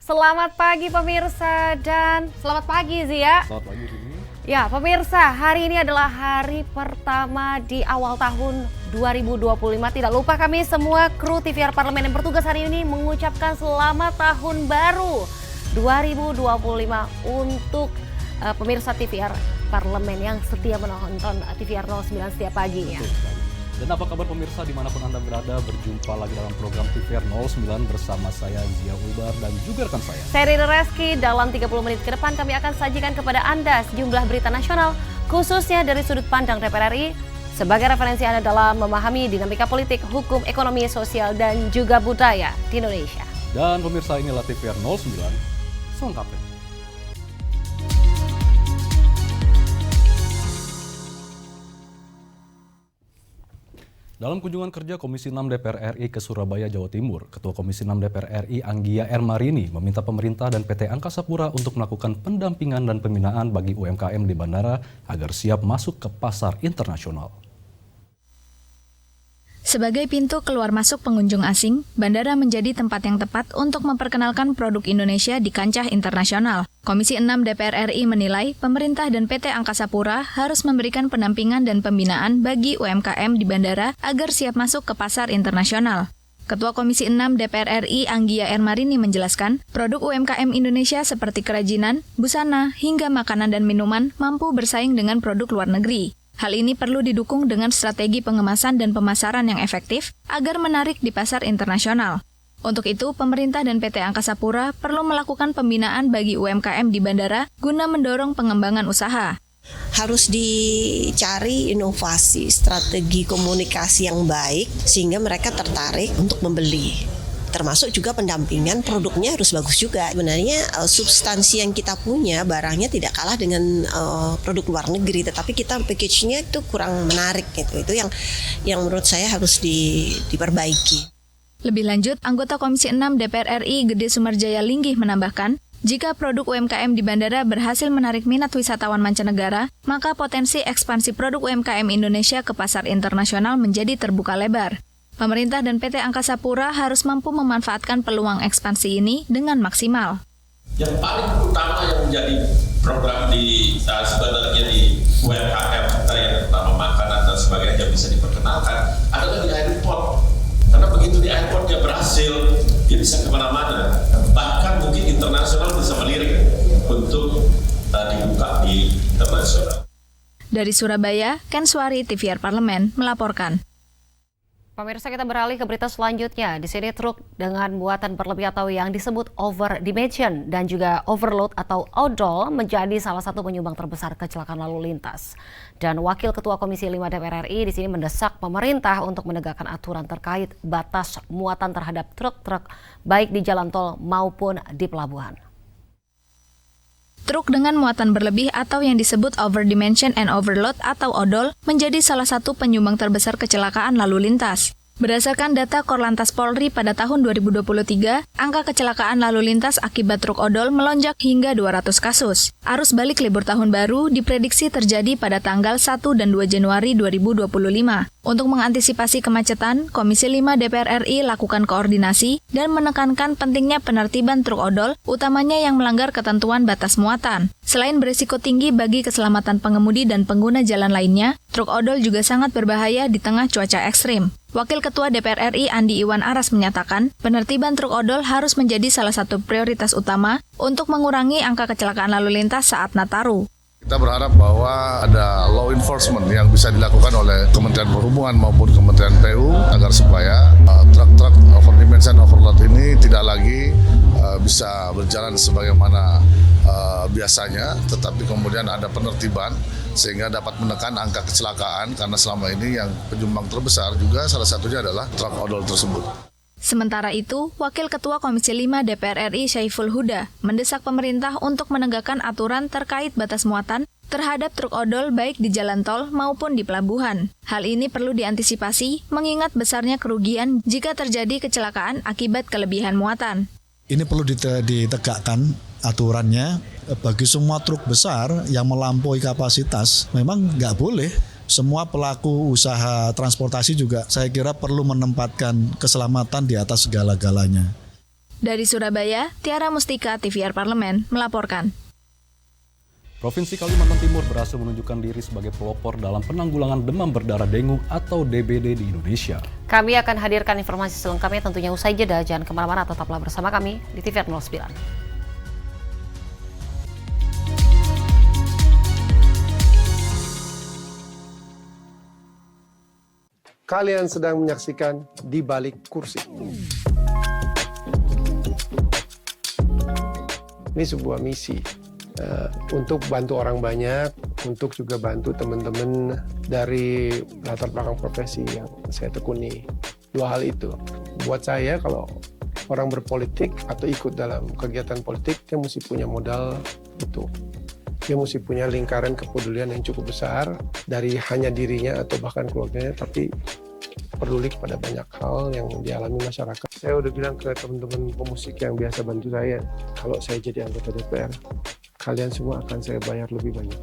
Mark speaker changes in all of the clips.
Speaker 1: Selamat pagi pemirsa dan selamat pagi Zia.
Speaker 2: Selamat pagi Rini.
Speaker 1: Ya pemirsa, hari ini adalah hari pertama di awal tahun 2025. Tidak lupa kami semua kru TVR Parlemen yang bertugas hari ini mengucapkan selamat tahun baru 2025 untuk pemirsa TVR Parlemen yang setia menonton TVR 09 setiap pagi ya.
Speaker 2: Dan apa kabar pemirsa dimanapun Anda berada, berjumpa lagi dalam program TVR 09 bersama saya Zia Ulbar dan juga rekan saya
Speaker 1: Riri Reski. Dalam 30 menit ke depan kami akan sajikan kepada Anda sejumlah berita nasional khususnya dari sudut pandang DPR RI sebagai referensi Anda dalam memahami dinamika politik, hukum, ekonomi, sosial dan juga budaya di Indonesia.
Speaker 2: Dan pemirsa, inilah TVR 09 selengkapnya. Dalam kunjungan kerja Komisi 6 DPR RI ke Surabaya, Jawa Timur, Ketua Komisi 6 DPR RI Anggia R. Marini meminta pemerintah dan PT Angkasa Pura untuk melakukan pendampingan dan pembinaan bagi UMKM di bandara agar siap masuk ke pasar internasional.
Speaker 3: Sebagai pintu keluar masuk pengunjung asing, bandara menjadi tempat yang tepat untuk memperkenalkan produk Indonesia di kancah internasional. Komisi 6 DPR RI menilai pemerintah dan PT Angkasa Pura harus memberikan pendampingan dan pembinaan bagi UMKM di bandara agar siap masuk ke pasar internasional. Ketua Komisi 6 DPR RI Anggia R. Marini menjelaskan, produk UMKM Indonesia seperti kerajinan, busana, hingga makanan dan minuman mampu bersaing dengan produk luar negeri. Hal ini perlu didukung dengan strategi pengemasan dan pemasaran yang efektif agar menarik di pasar internasional. Untuk itu, pemerintah dan PT Angkasa Pura perlu melakukan pembinaan bagi UMKM di bandara guna mendorong pengembangan usaha.
Speaker 4: Harus dicari inovasi, strategi komunikasi yang baik sehingga mereka tertarik untuk membeli. Termasuk juga pendampingan, produknya harus bagus juga. Sebenarnya substansi yang kita punya, barangnya tidak kalah dengan produk luar negeri, tetapi kita package-nya itu kurang menarik gitu. Itu yang menurut saya harus diperbaiki.
Speaker 3: Lebih lanjut, anggota Komisi 6 DPR RI Gede Sumarjaya Linggih menambahkan, jika produk UMKM di bandara berhasil menarik minat wisatawan mancanegara, maka potensi ekspansi produk UMKM Indonesia ke pasar internasional menjadi terbuka lebar. Pemerintah dan PT Angkasa Pura harus mampu memanfaatkan peluang ekspansi ini dengan maksimal.
Speaker 5: Yang paling utama yang menjadi program sebenarnya di UMKM kita yang terutama makanan dan sebagainya yang bisa diperkenalkan adalah di airport. Karena begitu di airport dia berhasil, dia bisa kemana-mana. Bahkan mungkin internasional bisa melirik untuk dibuka di internasional.
Speaker 3: Dari Surabaya, Ken Suari, TVR Parlemen melaporkan.
Speaker 1: Pemirsa, kita beralih ke berita selanjutnya. Di sini truk dengan muatan berlebih atau yang disebut over dimension dan juga overload atau odol menjadi salah satu penyumbang terbesar kecelakaan lalu lintas. Dan Wakil Ketua Komisi 5 DPR RI di sini mendesak pemerintah untuk menegakkan aturan terkait batas muatan terhadap truk-truk baik di jalan tol maupun di pelabuhan.
Speaker 3: Truk dengan muatan berlebih atau yang disebut overdimension and overload atau odol menjadi salah satu penyumbang terbesar kecelakaan lalu lintas. Berdasarkan data Korlantas Polri pada tahun 2023, angka kecelakaan lalu lintas akibat truk odol melonjak hingga 200 kasus. Arus balik libur tahun baru diprediksi terjadi pada tanggal 1 dan 2 Januari 2025. Untuk mengantisipasi kemacetan, Komisi 5 DPR RI lakukan koordinasi dan menekankan pentingnya penertiban truk odol, utamanya yang melanggar ketentuan batas muatan. Selain berisiko tinggi bagi keselamatan pengemudi dan pengguna jalan lainnya, truk odol juga sangat berbahaya di tengah cuaca ekstrim. Wakil Ketua DPR RI Andi Iwan Aras menyatakan, penertiban truk odol harus menjadi salah satu prioritas utama untuk mengurangi angka kecelakaan lalu lintas saat Nataru.
Speaker 6: Kita berharap bahwa ada law enforcement yang bisa dilakukan oleh Kementerian Perhubungan maupun Kementerian PU agar supaya truk-truk overdimension overload ini tidak lagi bisa berjalan sebagaimana biasanya, tetapi kemudian ada penertiban sehingga dapat menekan angka kecelakaan karena selama ini yang penyumbang terbesar juga salah satunya adalah truk odol tersebut.
Speaker 3: Sementara itu, Wakil Ketua Komisi 5 DPR RI Syaiful Huda mendesak pemerintah untuk menegakkan aturan terkait batas muatan terhadap truk odol baik di jalan tol maupun di pelabuhan. Hal ini perlu diantisipasi mengingat besarnya kerugian jika terjadi kecelakaan akibat kelebihan muatan.
Speaker 7: Ini perlu ditegakkan aturannya bagi semua truk besar yang melampaui kapasitas. Memang nggak boleh. Semua pelaku usaha transportasi juga saya kira perlu menempatkan keselamatan di atas segala-galanya.
Speaker 3: Dari Surabaya, Tiara Mustika, TVR Parlemen, melaporkan.
Speaker 2: Provinsi Kalimantan Timur berhasil menunjukkan diri sebagai pelopor dalam penanggulangan demam berdarah dengue atau DBD di Indonesia.
Speaker 1: Kami akan hadirkan informasi selengkapnya tentunya usai jeda. Jangan kemana-mana, tetaplah bersama kami di TVR 09.
Speaker 8: Kalian sedang menyaksikan Di Balik Kursi. Ini sebuah misi untuk bantu orang banyak, untuk juga bantu teman-teman dari latar belakang profesi yang saya tekuni. Dua hal itu. Buat saya kalau orang berpolitik atau ikut dalam kegiatan politik, dia mesti punya modal itu. Dia mesti punya lingkaran kepedulian yang cukup besar dari hanya dirinya atau bahkan keluarganya, tapi peduli kepada banyak hal yang dialami masyarakat. Saya udah bilang ke teman-teman pemusik yang biasa bantu saya, kalau saya jadi anggota DPR, kalian semua akan saya bayar lebih banyak.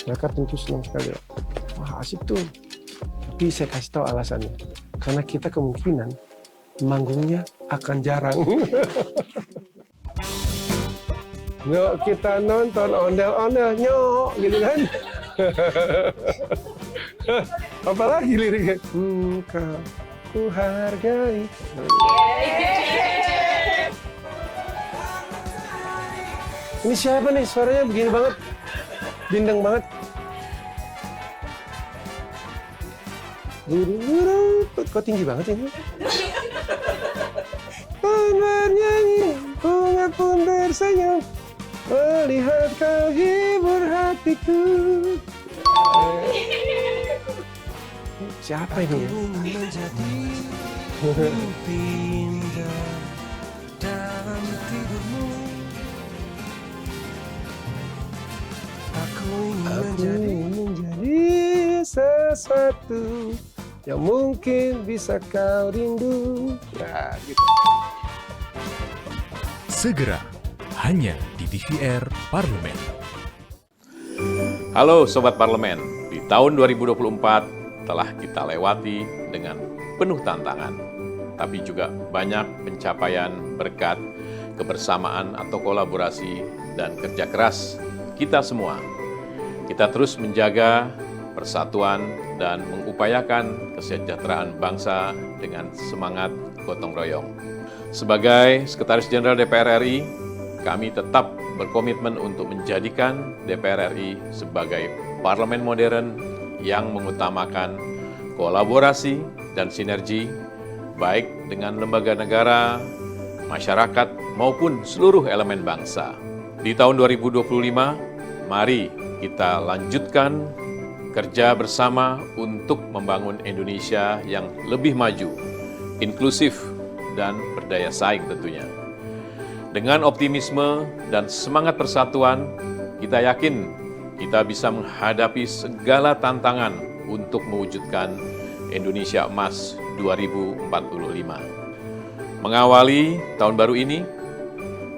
Speaker 8: Mereka tentu senang sekali. Wah, asik tuh. Tapi saya kasih tahu alasannya. Karena kita kemungkinan manggungnya akan jarang. Nyok, kita nonton ondel-ondel, nyok, gitu kan. Apalagi liriknya. Kau ku hargai. Ini siapa nih? Suaranya begini banget. Bindeng banget. Kok tinggi banget ini? Pun bernyanyi, bunga pun tersenyum, melihat kau hibur hatiku. Siapa ini ya? Aku menjadi sesuatu yang mungkin bisa kau rindu. Ya, gitu.
Speaker 9: Segera, hanya di TVR Parlemen.
Speaker 5: Halo Sobat Parlemen, di tahun 2024 telah kita lewati dengan penuh tantangan, tapi juga banyak pencapaian berkat kebersamaan atau kolaborasi dan kerja keras kita semua. Kita terus menjaga persatuan dan mengupayakan kesejahteraan bangsa dengan semangat gotong royong. Sebagai Sekretaris Jenderal DPR RI, kami tetap berkomitmen untuk menjadikan DPR RI sebagai parlemen modern yang mengutamakan kolaborasi dan sinergi baik dengan lembaga negara, masyarakat, maupun seluruh elemen bangsa. Di tahun 2025, mari kita lanjutkan kerja bersama untuk membangun Indonesia yang lebih maju, inklusif, dan berdaya saing tentunya. Dengan optimisme dan semangat persatuan, kita yakin kita bisa menghadapi segala tantangan untuk mewujudkan Indonesia Emas 2045. Mengawali tahun baru ini,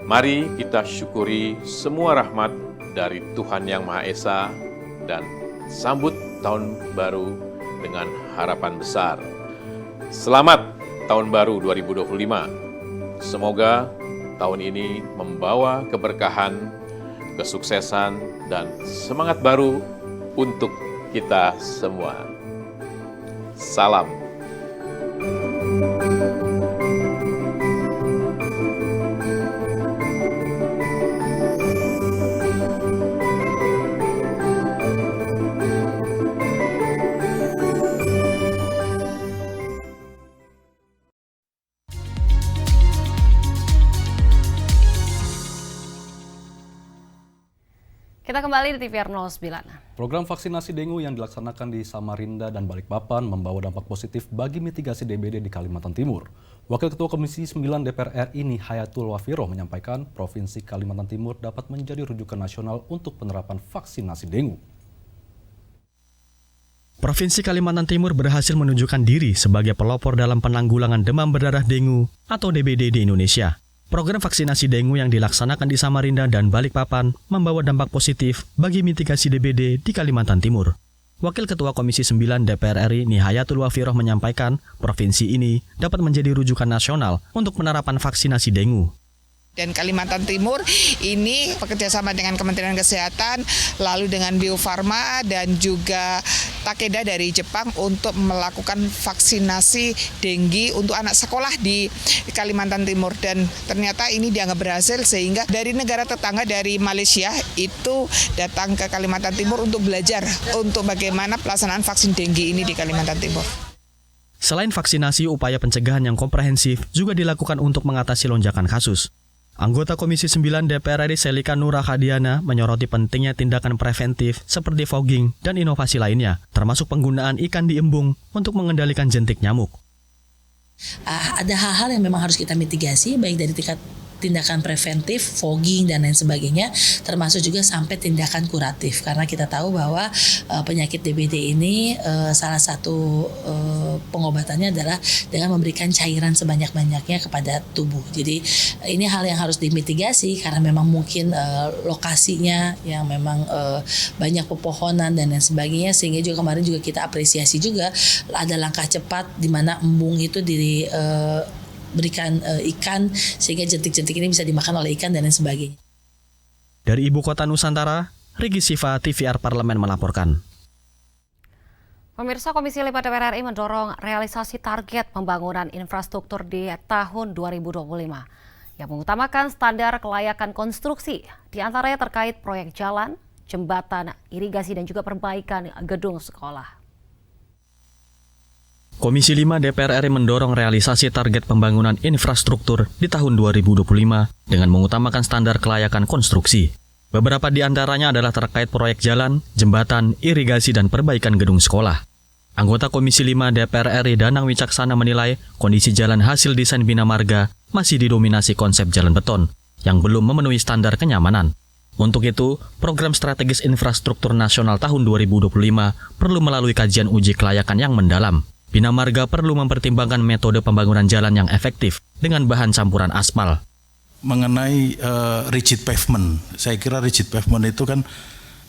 Speaker 5: mari kita syukuri semua rahmat dari Tuhan Yang Maha Esa dan sambut tahun baru dengan harapan besar. Selamat tahun baru 2025. Semoga tahun ini membawa keberkahan, kesuksesan, dan semangat baru untuk kita semua. Salam.
Speaker 1: Kita kembali di TVR 09.
Speaker 2: Program vaksinasi dengue yang dilaksanakan di Samarinda dan Balikpapan membawa dampak positif bagi mitigasi DBD di Kalimantan Timur. Wakil Ketua Komisi 9 DPR RI Nihayatul Wafiroh menyampaikan Provinsi Kalimantan Timur dapat menjadi rujukan nasional untuk penerapan vaksinasi dengue.
Speaker 10: Provinsi Kalimantan Timur berhasil menunjukkan diri sebagai pelopor dalam penanggulangan demam berdarah dengue atau DBD di Indonesia. Program vaksinasi dengue yang dilaksanakan di Samarinda dan Balikpapan membawa dampak positif bagi mitigasi DBD di Kalimantan Timur. Wakil Ketua Komisi 9 DPR RI Nihayatul Wafiroh menyampaikan provinsi ini dapat menjadi rujukan nasional untuk penerapan vaksinasi dengue.
Speaker 11: Dan Kalimantan Timur ini bekerjasama dengan Kementerian Kesehatan, lalu dengan Bio Farma dan juga Takeda dari Jepang untuk melakukan vaksinasi dengue untuk anak sekolah di Kalimantan Timur. Dan ternyata ini dianggap berhasil sehingga dari negara tetangga dari Malaysia itu datang ke Kalimantan Timur untuk belajar untuk bagaimana pelaksanaan vaksin dengue ini di Kalimantan Timur.
Speaker 10: Selain vaksinasi, upaya pencegahan yang komprehensif juga dilakukan untuk mengatasi lonjakan kasus. Anggota Komisi 9 DPR RI Selika Nura Khadiana menyoroti pentingnya tindakan preventif seperti fogging dan inovasi lainnya, termasuk penggunaan ikan di embung untuk mengendalikan jentik nyamuk.
Speaker 12: Ada hal-hal yang memang harus kita mitigasi, baik dari tingkat tindakan preventif, fogging, dan lain sebagainya, termasuk juga sampai tindakan kuratif. Karena kita tahu bahwa penyakit DBD ini salah satu pengobatannya adalah dengan memberikan cairan sebanyak-banyaknya kepada tubuh. Jadi ini hal yang harus dimitigasi karena memang mungkin lokasinya yang memang banyak pepohonan dan lain sebagainya, sehingga juga kemarin juga kita apresiasi juga ada langkah cepat di mana embung itu berikan ikan sehingga jentik-jentik ini bisa dimakan oleh ikan dan lain sebagainya.
Speaker 10: Dari Ibu Kota Nusantara, Rigi Siva, TVR Parlemen melaporkan.
Speaker 1: Pemirsa, Komisi 5 DPR RI mendorong realisasi target pembangunan infrastruktur di tahun 2025 yang mengutamakan standar kelayakan konstruksi, di antaranya terkait proyek jalan, jembatan, irigasi dan juga perbaikan gedung sekolah.
Speaker 10: Komisi 5 DPR RI mendorong realisasi target pembangunan infrastruktur di tahun 2025 dengan mengutamakan standar kelayakan konstruksi. Beberapa di antaranya adalah terkait proyek jalan, jembatan, irigasi, dan perbaikan gedung sekolah. Anggota Komisi 5 DPR RI Danang Wicaksana menilai kondisi jalan hasil desain Bina Marga masih didominasi konsep jalan beton yang belum memenuhi standar kenyamanan. Untuk itu, program strategis infrastruktur nasional tahun 2025 perlu melalui kajian uji kelayakan yang mendalam. Bina Marga perlu mempertimbangkan metode pembangunan jalan yang efektif dengan bahan campuran aspal.
Speaker 13: Mengenai rigid pavement, saya kira rigid pavement itu kan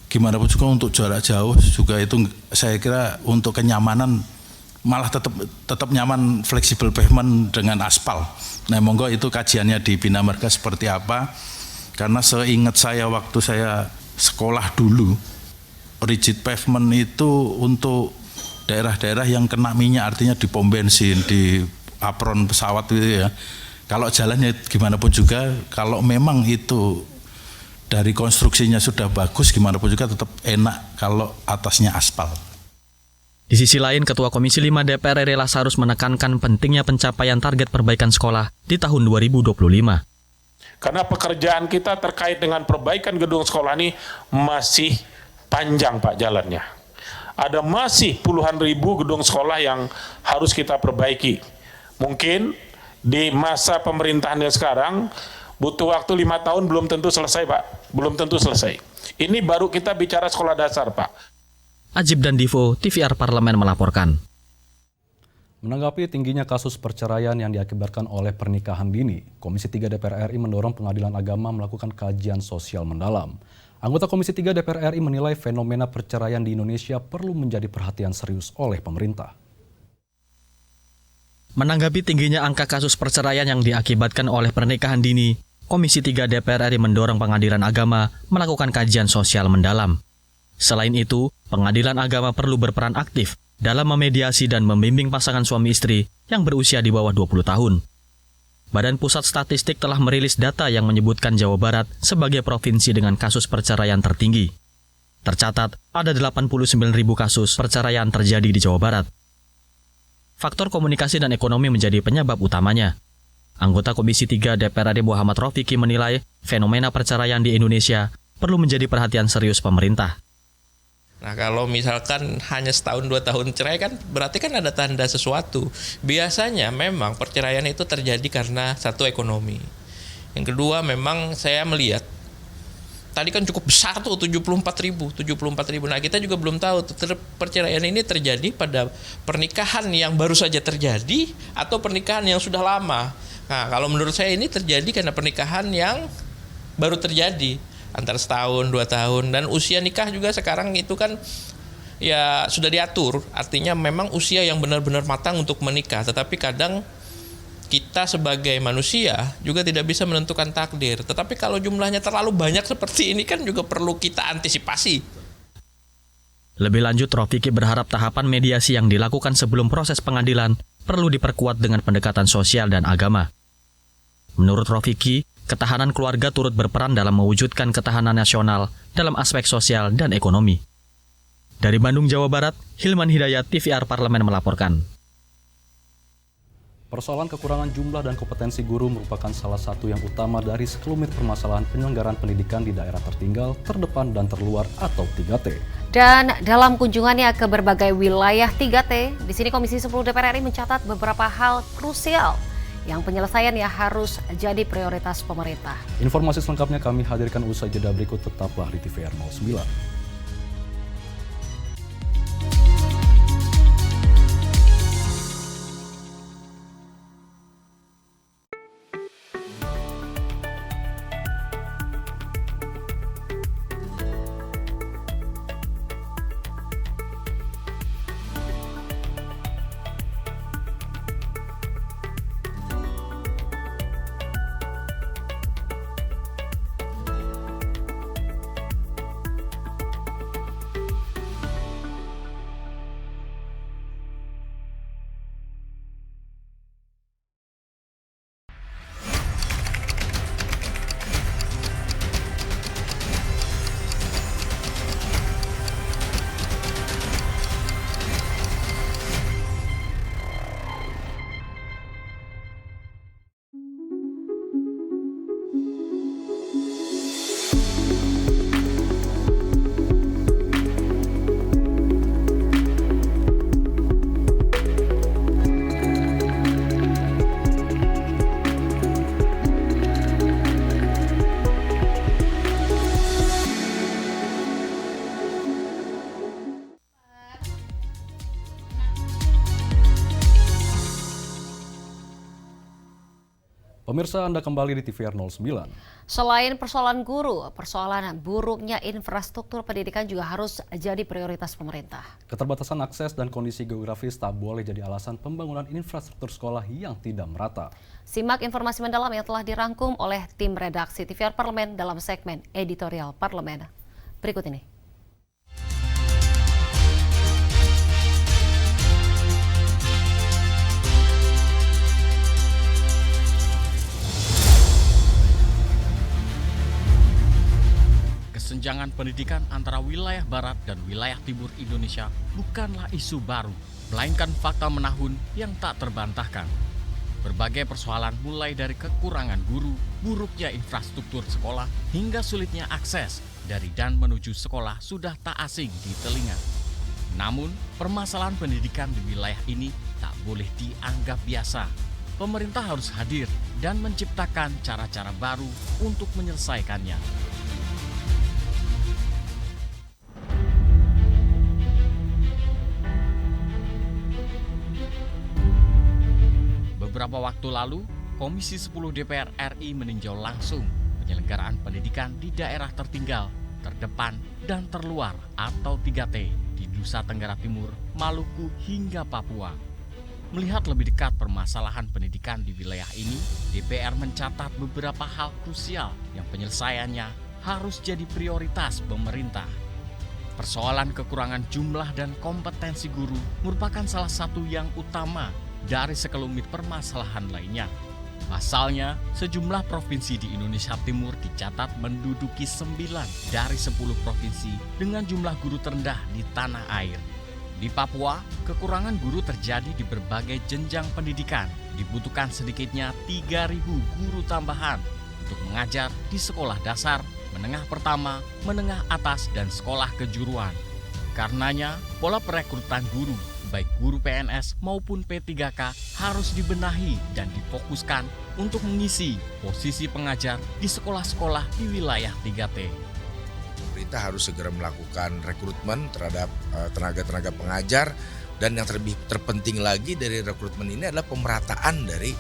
Speaker 13: gimana pun juga untuk jarak jauh juga itu saya kira untuk kenyamanan malah tetap nyaman fleksibel pavement dengan aspal. Nah, monggo itu kajiannya di Bina Marga seperti apa? Karena seingat saya waktu saya sekolah dulu, rigid pavement itu untuk daerah-daerah yang kena minyak, artinya di pom bensin, di apron pesawat itu ya. Kalau jalannya gimana pun juga, kalau memang itu dari konstruksinya sudah bagus, gimana pun juga tetap enak kalau atasnya aspal.
Speaker 10: Di sisi lain, Ketua Komisi 5 DPR RI Lasarus menekankan pentingnya pencapaian target perbaikan sekolah di tahun 2025.
Speaker 14: Karena pekerjaan kita terkait dengan perbaikan gedung sekolah ini masih panjang Pak jalannya. Ada masih puluhan ribu gedung sekolah yang harus kita perbaiki. Mungkin di masa pemerintahan yang sekarang butuh waktu 5 tahun belum tentu selesai Pak. Belum tentu selesai. Ini baru kita bicara sekolah dasar Pak.
Speaker 10: Ajib dan Divo, TVR Parlemen melaporkan.
Speaker 2: Menanggapi tingginya kasus perceraian yang diakibatkan oleh pernikahan dini, Komisi 3 DPR RI mendorong Pengadilan Agama melakukan kajian sosial mendalam. Anggota Komisi 3 DPR RI menilai fenomena perceraian di Indonesia perlu menjadi perhatian serius oleh pemerintah.
Speaker 10: Menanggapi tingginya angka kasus perceraian yang diakibatkan oleh pernikahan dini, Komisi 3 DPR RI mendorong Pengadilan Agama melakukan kajian sosial mendalam. Selain itu, Pengadilan Agama perlu berperan aktif dalam memediasi dan membimbing pasangan suami istri yang berusia di bawah 20 tahun. Badan Pusat Statistik telah merilis data yang menyebutkan Jawa Barat sebagai provinsi dengan kasus perceraian tertinggi. Tercatat, ada 89.000 kasus perceraian terjadi di Jawa Barat. Faktor komunikasi dan ekonomi menjadi penyebab utamanya. Anggota Komisi 3 DPR RI Muhammad Rofiki menilai fenomena perceraian di Indonesia perlu menjadi perhatian serius pemerintah.
Speaker 15: Nah, kalau misalkan hanya setahun 2 tahun cerai kan berarti kan ada tanda sesuatu. Biasanya memang perceraian itu terjadi karena satu ekonomi. Yang kedua memang saya melihat tadi kan cukup besar tuh 74.000. Nah, kita juga belum tahu perceraian ini terjadi pada pernikahan yang baru saja terjadi atau pernikahan yang sudah lama. Nah, kalau menurut saya ini terjadi karena pernikahan yang baru terjadi antara setahun, 2 tahun, dan usia nikah juga sekarang itu kan ya sudah diatur, artinya memang usia yang benar-benar matang untuk menikah, tetapi kadang kita sebagai manusia juga tidak bisa menentukan takdir. Tetapi kalau jumlahnya terlalu banyak seperti ini kan juga perlu kita antisipasi.
Speaker 10: Lebih lanjut, Rofiki berharap tahapan mediasi yang dilakukan sebelum proses pengadilan perlu diperkuat dengan pendekatan sosial dan agama. Menurut Rofiki, ketahanan keluarga turut berperan dalam mewujudkan ketahanan nasional dalam aspek sosial dan ekonomi. Dari Bandung, Jawa Barat, Hilman Hidayat, TVR Parlemen melaporkan.
Speaker 2: Persoalan kekurangan jumlah dan kompetensi guru merupakan salah satu yang utama dari sekelumit permasalahan penyelenggaraan pendidikan di daerah tertinggal, terdepan, dan terluar atau 3T.
Speaker 1: Dan dalam kunjungannya ke berbagai wilayah 3T, di sini Komisi 10 DPR RI mencatat beberapa hal krusial yang penyelesaiannya harus jadi prioritas pemerintah.
Speaker 2: Informasi selengkapnya kami hadirkan usai jeda berikut, tetaplah di TVR 09. Pemirsa, Anda kembali di TVR 09.
Speaker 1: Selain persoalan guru, persoalan buruknya infrastruktur pendidikan juga harus jadi prioritas pemerintah.
Speaker 2: Keterbatasan akses dan kondisi geografis tak boleh jadi alasan pembangunan infrastruktur sekolah yang tidak merata.
Speaker 1: Simak informasi mendalam yang telah dirangkum oleh tim redaksi TVR Parlemen dalam segmen Editorial Parlemen. Berikut ini.
Speaker 16: Kesenjangan pendidikan antara wilayah barat dan wilayah timur Indonesia bukanlah isu baru, melainkan fakta menahun yang tak terbantahkan. Berbagai persoalan mulai dari kekurangan guru, buruknya infrastruktur sekolah, hingga sulitnya akses dari dan menuju sekolah sudah tak asing di telinga. Namun, permasalahan pendidikan di wilayah ini tak boleh dianggap biasa. Pemerintah harus hadir dan menciptakan cara-cara baru untuk menyelesaikannya. Beberapa waktu lalu, Komisi 10 DPR RI meninjau langsung penyelenggaraan pendidikan di daerah tertinggal, terdepan, dan terluar atau 3T di Nusa Tenggara Timur, Maluku, hingga Papua. Melihat lebih dekat permasalahan pendidikan di wilayah ini, DPR mencatat beberapa hal krusial yang penyelesaiannya harus jadi prioritas pemerintah. Persoalan kekurangan jumlah dan kompetensi guru merupakan salah satu yang utama dari sekelumit permasalahan lainnya. Pasalnya, sejumlah provinsi di Indonesia Timur dicatat menduduki 9 dari 10 provinsi dengan jumlah guru terendah di tanah air. Di Papua, kekurangan guru terjadi di berbagai jenjang pendidikan. Dibutuhkan sedikitnya 3.000 guru tambahan untuk mengajar di sekolah dasar, menengah pertama, menengah atas, dan sekolah kejuruan. Karenanya, pola perekrutan guru baik guru PNS maupun P3K harus dibenahi dan difokuskan untuk mengisi posisi pengajar di sekolah-sekolah di wilayah 3T.
Speaker 17: Pemerintah harus segera melakukan rekrutmen terhadap tenaga-tenaga pengajar, dan yang terpenting lagi dari rekrutmen ini adalah pemerataan dari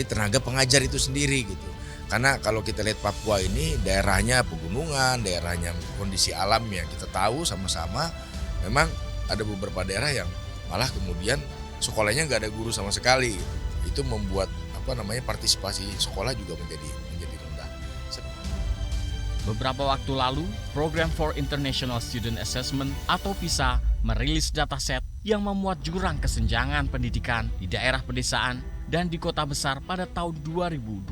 Speaker 17: tenaga pengajar itu sendiri gitu. Karena kalau kita lihat Papua ini daerahnya pegunungan, daerahnya kondisi alam yang kita tahu sama-sama, memang ada beberapa daerah yang malah kemudian sekolahnya nggak ada guru sama sekali. Itu membuat partisipasi sekolah juga menjadi rendah.
Speaker 16: Beberapa waktu lalu, Program for International Student Assessment atau PISA merilis dataset yang memuat jurang kesenjangan pendidikan di daerah pedesaan dan di kota besar pada tahun 2022.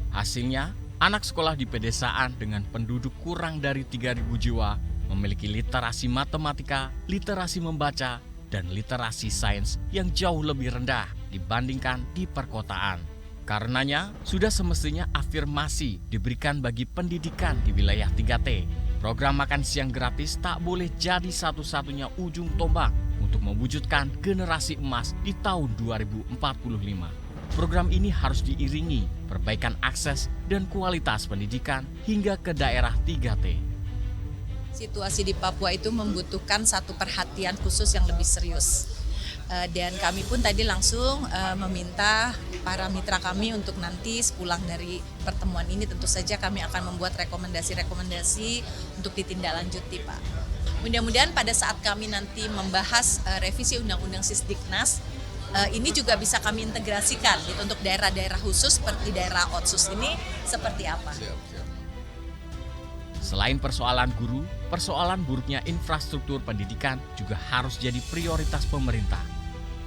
Speaker 16: Hasilnya, anak sekolah di pedesaan dengan penduduk kurang dari 3.000 jiwa memiliki literasi matematika, literasi membaca, dan literasi sains yang jauh lebih rendah dibandingkan di perkotaan. Karenanya, sudah semestinya afirmasi diberikan bagi pendidikan di wilayah 3T. Program makan siang gratis tak boleh jadi satu-satunya ujung tombak untuk mewujudkan generasi emas di tahun 2045. Program ini harus diiringi perbaikan akses dan kualitas pendidikan hingga ke daerah 3T.
Speaker 18: Situasi di Papua itu membutuhkan satu perhatian khusus yang lebih serius. Dan kami pun tadi langsung meminta para mitra kami untuk nanti sepulang dari pertemuan ini tentu saja kami akan membuat rekomendasi-rekomendasi untuk ditindaklanjuti, Pak. Mudah-mudahan pada saat kami nanti membahas revisi Undang-Undang Sisdiknas, ini juga bisa kami integrasikan gitu, untuk daerah-daerah khusus seperti daerah Otsus ini seperti apa.
Speaker 16: Selain persoalan guru, persoalan buruknya infrastruktur pendidikan juga harus jadi prioritas pemerintah.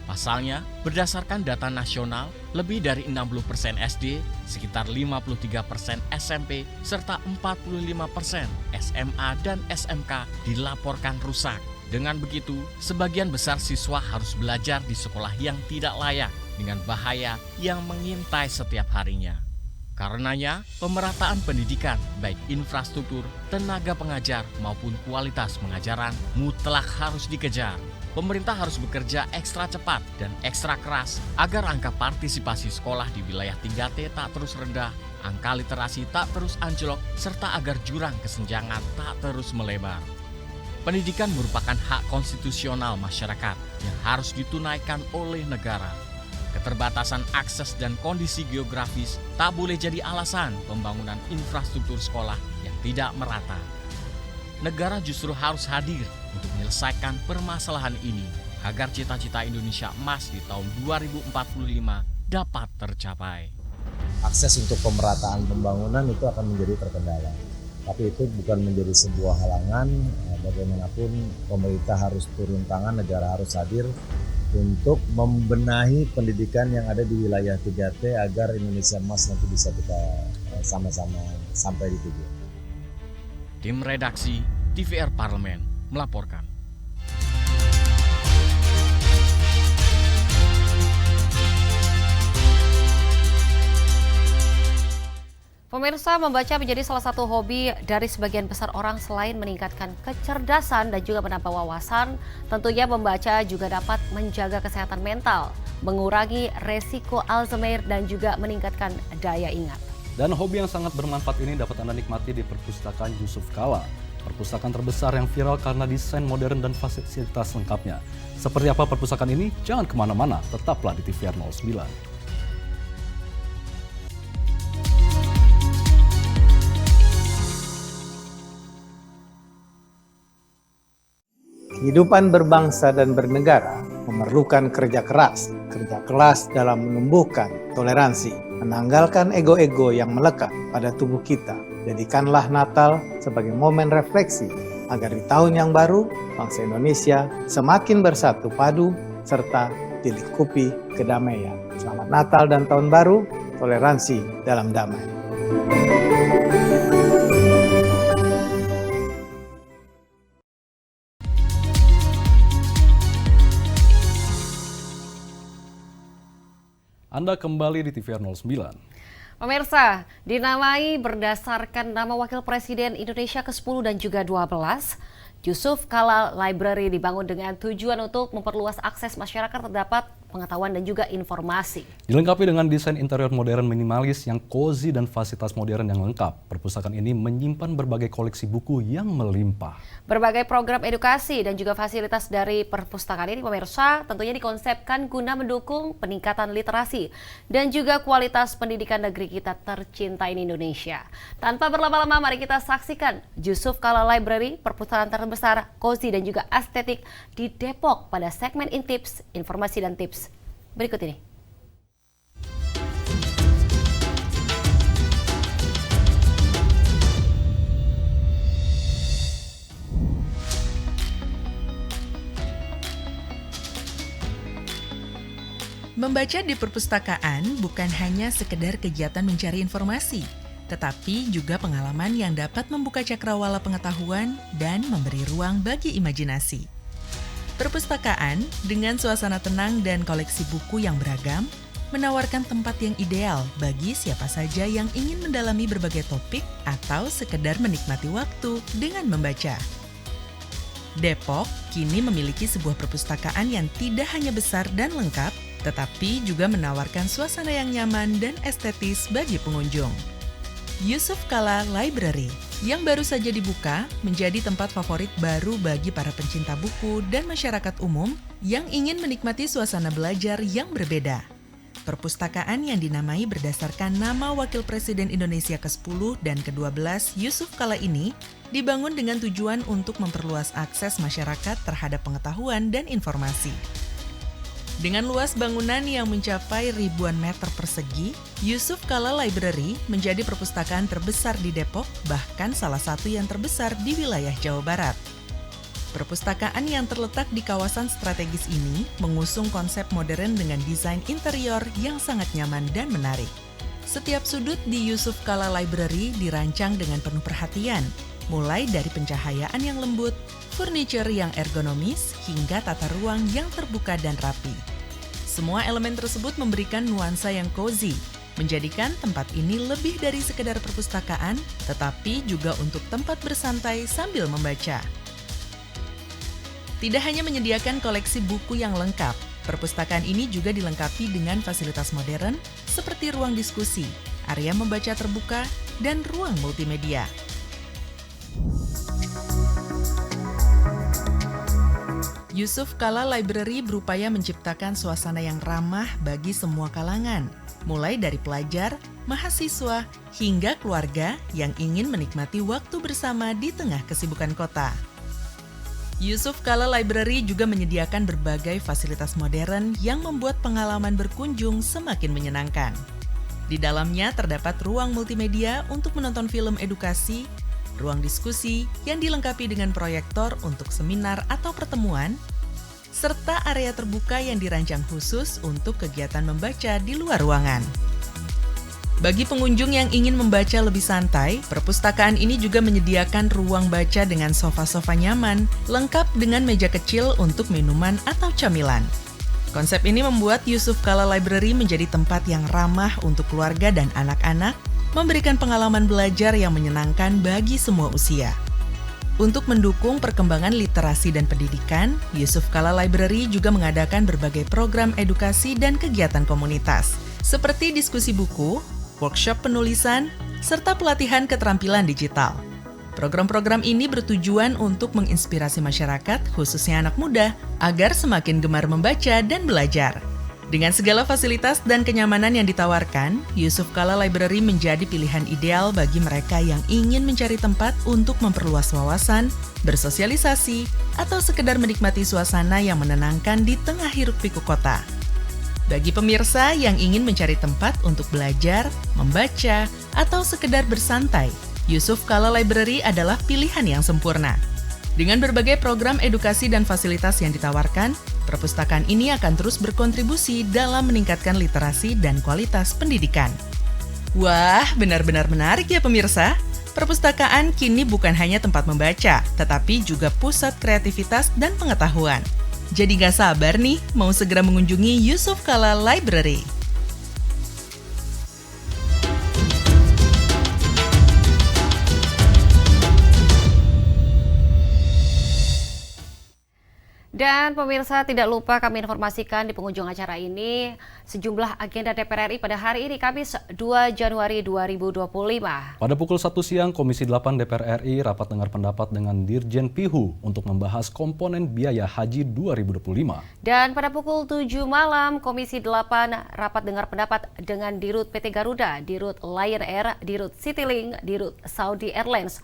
Speaker 16: Pasalnya, berdasarkan data nasional, lebih dari 60% SD, sekitar 53% SMP, serta 45% SMA dan SMK dilaporkan rusak. Dengan begitu, sebagian besar siswa harus belajar di sekolah yang tidak layak dengan bahaya yang mengintai setiap harinya. Karenanya, pemerataan pendidikan, baik infrastruktur, tenaga pengajar, maupun kualitas pengajaran mutlak harus dikejar. Pemerintah harus bekerja ekstra cepat dan ekstra keras agar angka partisipasi sekolah di wilayah 3T tak terus rendah, angka literasi tak terus anjlok, serta agar jurang kesenjangan tak terus melebar. Pendidikan merupakan hak konstitusional masyarakat yang harus ditunaikan oleh negara. Keterbatasan akses dan kondisi geografis tak boleh jadi alasan pembangunan infrastruktur sekolah yang tidak merata. Negara justru harus hadir untuk menyelesaikan permasalahan ini agar cita-cita Indonesia emas di tahun 2045 dapat tercapai.
Speaker 19: Akses untuk pemerataan pembangunan itu akan menjadi terkendala. Tapi itu bukan menjadi sebuah halangan, bagaimanapun pemerintah harus turun tangan, negara harus hadir untuk membenahi pendidikan yang ada di wilayah 3T agar Indonesia emas nanti bisa kita sama-sama sampai di tujuan.
Speaker 16: Tim redaksi TVR Parlemen melaporkan.
Speaker 1: Pemirsa, membaca menjadi salah satu hobi dari sebagian besar orang. Selain meningkatkan kecerdasan dan juga menambah wawasan, tentunya membaca juga dapat menjaga kesehatan mental, mengurangi resiko Alzheimer dan juga meningkatkan daya ingat.
Speaker 2: Dan hobi yang sangat bermanfaat ini dapat Anda nikmati di Perpustakaan Yusuf Kala. Perpustakaan terbesar yang viral karena desain modern dan fasilitas lengkapnya. Seperti apa perpustakaan ini? Jangan kemana-mana, tetaplah di TVR 09.
Speaker 20: Kehidupan berbangsa dan bernegara memerlukan kerja keras dalam menumbuhkan toleransi, menanggalkan ego-ego yang melekat pada tubuh kita. Jadikanlah Natal sebagai momen refleksi agar di tahun yang baru, bangsa Indonesia semakin bersatu padu serta dilingkupi kedamaian. Selamat Natal dan Tahun Baru, toleransi dalam damai.
Speaker 2: Anda kembali di TVR 09.
Speaker 1: Pemirsa, dinamai berdasarkan nama Wakil Presiden Indonesia ke-10 dan juga 12, Yusuf Kala Library dibangun dengan tujuan untuk memperluas akses masyarakat terdapat pengetahuan dan juga informasi.
Speaker 2: Dilengkapi dengan desain interior modern minimalis yang cozy dan fasilitas modern yang lengkap, perpustakaan ini menyimpan berbagai koleksi buku yang melimpah.
Speaker 1: Berbagai program edukasi dan juga fasilitas dari perpustakaan ini, pemirsa, tentunya dikonsepkan guna mendukung peningkatan literasi dan juga kualitas pendidikan negeri kita tercinta ini, Indonesia. Tanpa berlama-lama, mari kita saksikan Yusuf Kala Library, perpustakaan terbesar, cozy dan juga estetik di Depok pada segmen Intips, informasi dan tips berikut ini.
Speaker 21: Membaca di perpustakaan bukan hanya sekedar kegiatan mencari informasi, tetapi juga pengalaman yang dapat membuka cakrawala pengetahuan dan memberi ruang bagi imajinasi. Perpustakaan dengan suasana tenang dan koleksi buku yang beragam menawarkan tempat yang ideal bagi siapa saja yang ingin mendalami berbagai topik atau sekedar menikmati waktu dengan membaca. Depok kini memiliki sebuah perpustakaan yang tidak hanya besar dan lengkap, tetapi juga menawarkan suasana yang nyaman dan estetis bagi pengunjung. Yusuf Kala Library yang baru saja dibuka menjadi tempat favorit baru bagi para pencinta buku dan masyarakat umum yang ingin menikmati suasana belajar yang berbeda. Perpustakaan yang dinamai berdasarkan nama Wakil Presiden Indonesia ke-10 dan ke-12 Yusuf Kala ini dibangun dengan tujuan untuk memperluas akses masyarakat terhadap pengetahuan dan informasi. Dengan luas bangunan yang mencapai ribuan meter persegi, Yusuf Kala Library menjadi perpustakaan terbesar di Depok, bahkan salah satu yang terbesar di wilayah Jawa Barat. Perpustakaan yang terletak di kawasan strategis ini mengusung konsep modern dengan desain interior yang sangat nyaman dan menarik. Setiap sudut di Yusuf Kala Library dirancang dengan penuh perhatian, mulai dari pencahayaan yang lembut, furniture yang ergonomis, hingga tata ruang yang terbuka dan rapi. Semua elemen tersebut memberikan nuansa yang cozy, menjadikan tempat ini lebih dari sekedar perpustakaan, tetapi juga untuk tempat bersantai sambil membaca. Tidak hanya menyediakan koleksi buku yang lengkap, perpustakaan ini juga dilengkapi dengan fasilitas modern seperti ruang diskusi, area membaca terbuka, dan ruang multimedia. Yusuf Kala Library berupaya menciptakan suasana yang ramah bagi semua kalangan, mulai dari pelajar, mahasiswa, hingga keluarga yang ingin menikmati waktu bersama di tengah kesibukan kota. Yusuf Kala Library juga menyediakan berbagai fasilitas modern yang membuat pengalaman berkunjung semakin menyenangkan. Di dalamnya terdapat ruang multimedia untuk menonton film edukasi, ruang diskusi yang dilengkapi dengan proyektor untuk seminar atau pertemuan, serta area terbuka yang dirancang khusus untuk kegiatan membaca di luar ruangan. Bagi pengunjung yang ingin membaca lebih santai, perpustakaan ini juga menyediakan ruang baca dengan sofa-sofa nyaman, lengkap dengan meja kecil untuk minuman atau camilan. Konsep ini membuat Yusuf Kala Library menjadi tempat yang ramah untuk keluarga dan anak-anak, memberikan pengalaman belajar yang menyenangkan bagi semua usia. Untuk mendukung perkembangan literasi dan pendidikan, Yusuf Kala Library juga mengadakan berbagai program edukasi dan kegiatan komunitas, seperti diskusi buku, workshop penulisan, serta pelatihan keterampilan digital. Program-program ini bertujuan untuk menginspirasi masyarakat, khususnya anak muda, agar semakin gemar membaca dan belajar. Dengan segala fasilitas dan kenyamanan yang ditawarkan, Yusuf Kala Library menjadi pilihan ideal bagi mereka yang ingin mencari tempat untuk memperluas wawasan, bersosialisasi, atau sekedar menikmati suasana yang menenangkan di tengah hiruk-pikuk kota. Bagi pemirsa yang ingin mencari tempat untuk belajar, membaca, atau sekedar bersantai, Yusuf Kala Library adalah pilihan yang sempurna. Dengan berbagai program edukasi dan fasilitas yang ditawarkan, perpustakaan ini akan terus berkontribusi dalam meningkatkan literasi dan kualitas pendidikan. Wah, benar-benar menarik ya pemirsa. Perpustakaan kini bukan hanya tempat membaca, tetapi juga pusat kreativitas dan pengetahuan. Jadi gak sabar nih mau segera mengunjungi Yusuf Kala Library.
Speaker 1: Dan Dan pemirsa, tidak lupa kami informasikan di penghujung acara ini sejumlah agenda DPR RI pada hari ini Kamis 2 Januari 2025.
Speaker 2: Pada pukul 1 siang, Komisi 8 DPR RI rapat dengar pendapat dengan Dirjen PIHU untuk membahas komponen biaya haji 2025.
Speaker 1: Dan pada pukul 7 malam, Komisi 8 rapat dengar pendapat dengan Dirut PT Garuda, Dirut Lion Air, Dirut Citylink, Dirut Saudi Airlines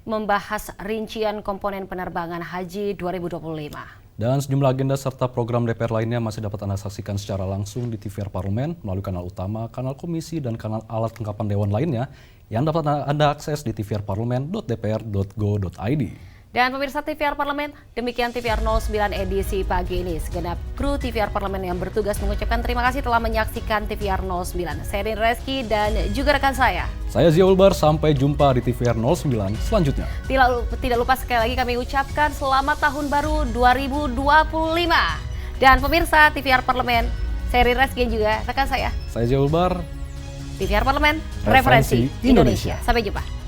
Speaker 1: membahas rincian komponen penerbangan haji 2025.
Speaker 2: Dan sejumlah agenda serta program DPR lainnya masih dapat Anda saksikan secara langsung di TVR Parlemen melalui kanal utama, kanal komisi, dan kanal alat kelengkapan Dewan lainnya yang dapat Anda akses di tvrparlemen.dpr.go.id.
Speaker 1: Dan pemirsa TVR Parlemen, demikian TVR 09 edisi pagi ini. Segenap kru TVR Parlemen yang bertugas mengucapkan terima kasih telah menyaksikan TVR 09. Saya Rin Reski dan juga rekan saya.
Speaker 2: Saya Zia Ulbar, sampai jumpa di TVR 09 selanjutnya.
Speaker 1: Tidak lupa sekali lagi kami ucapkan selamat tahun baru 2025. Dan pemirsa TVR Parlemen, saya Rin Reski juga rekan saya.
Speaker 2: Saya Zia Ulbar.
Speaker 1: TVR Parlemen, referensi Indonesia. Sampai jumpa.